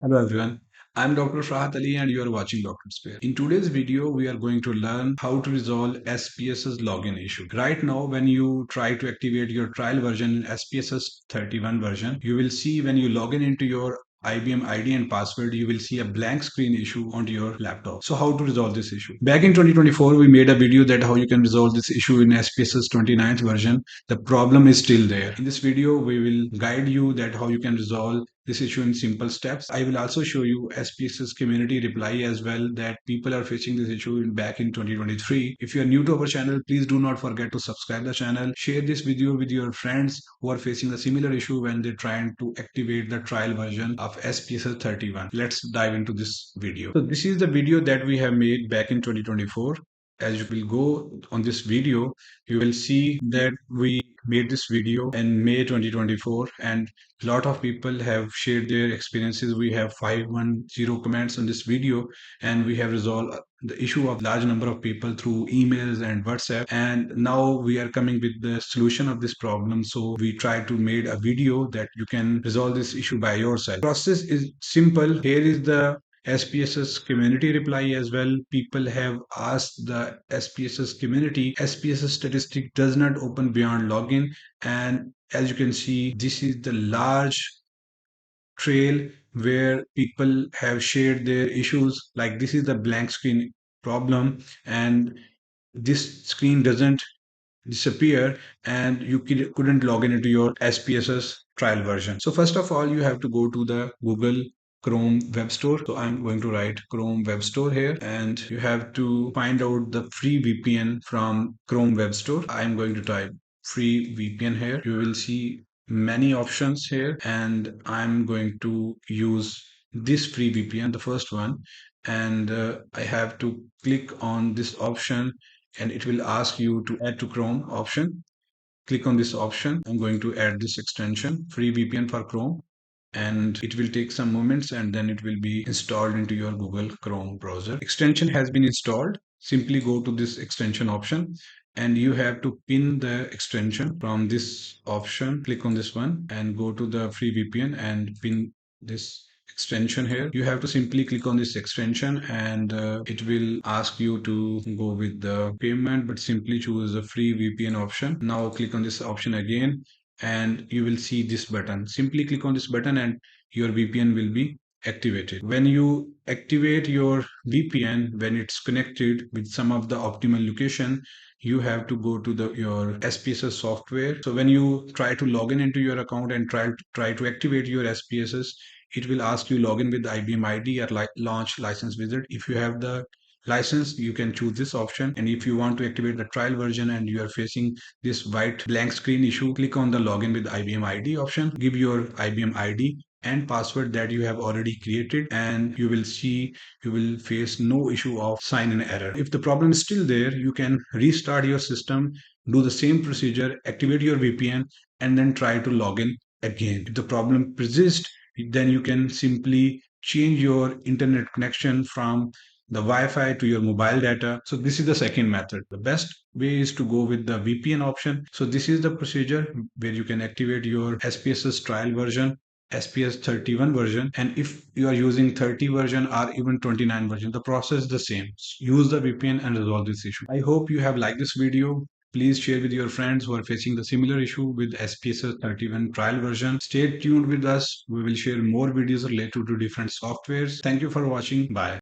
Hello everyone, I'm Dr. Farahat Ali and you are watching Dr. Spare. In today's video, we are going to learn how to resolve SPSS login issue. Right now, when you try to activate your trial version in SPSS 31 version, you will see when you log in into your IBM ID and password, you will see a blank screen issue on your laptop. So how to resolve this issue? Back in 2024, we made a video that how you can resolve this issue in SPSS 29th version. The problem is still there. In this video, we will guide you that how you can resolve this issue in simple steps. I will also show you SPSS community reply as well that people are facing this issue back in 2023. If you are new to our channel, please do not forget to subscribe the channel. Share this video with your friends who are facing a similar issue when they're trying to activate the trial version of SPSS 31. Let's dive into this video. So this is the video that we have made back in 2024. As you will go on this video, you will see that we made this video in May 2024 and a lot of people have shared their experiences. We have 510 comments on this video and we have resolved the issue of large number of people through emails and WhatsApp, and now we are coming with the solution of this problem. So we try to make a video that you can resolve this issue by yourself. Process is simple. Here is the SPSS community reply as well. People have asked the SPSS community. SPSS statistic does not open beyond login, and as you can see, this is the large trail where people have shared their issues. Like this is the blank screen problem, and this screen doesn't disappear and you couldn't log in into your SPSS trial version. So first of all, you have to go to the Google Chrome Web Store. So I'm going to write Chrome Web Store here, and you have to find out the free VPN from Chrome Web Store. I'm going to type free VPN here. You will see many options here, and I'm going to use this free VPN, the first one, and I have to click on this option and it will ask you to add to Chrome option. Click on this option. I'm going to add this extension, free VPN for Chrome, and it will take some moments and then it will be installed into your Google Chrome browser. Extension has been installed. Simply go to this extension option and you have to pin the extension from this option. Click on this one and go to the free VPN and pin this extension here. You have to simply click on this extension and it will ask you to go with the payment, but simply choose the free VPN option. Now click on this option again and you will see this button. Simply click on this button and your VPN will be activated. When you activate your VPN, when it's connected with some of the optimal location, you have to go to your SPSS software. So when you try to log in into your account and try to activate your SPSS, it will ask you login with IBM ID or launch license wizard. If you have the license, you can choose this option, and if you want to activate the trial version and you are facing this white blank screen issue, click on the login with IBM ID option. Give your IBM ID and password that you have already created, and you will see you will face no issue of sign in error. If the problem is still there, you can restart your system, do the same procedure, activate your VPN, and then try to log in again. If the problem persists, then you can simply change your internet connection from the Wi-Fi to your mobile data. So this is the second method. The best way is to go with the VPN option. So this is the procedure where you can activate your SPSS trial version, SPS 31 version, and if you are using 30 version or even 29 version, the process is the same. Use the VPN and resolve this issue. I hope you have liked this video. Please share with your friends who are facing the similar issue with SPSS 31 trial version. Stay tuned with us. We will share more videos related to different softwares. Thank you for watching. Bye.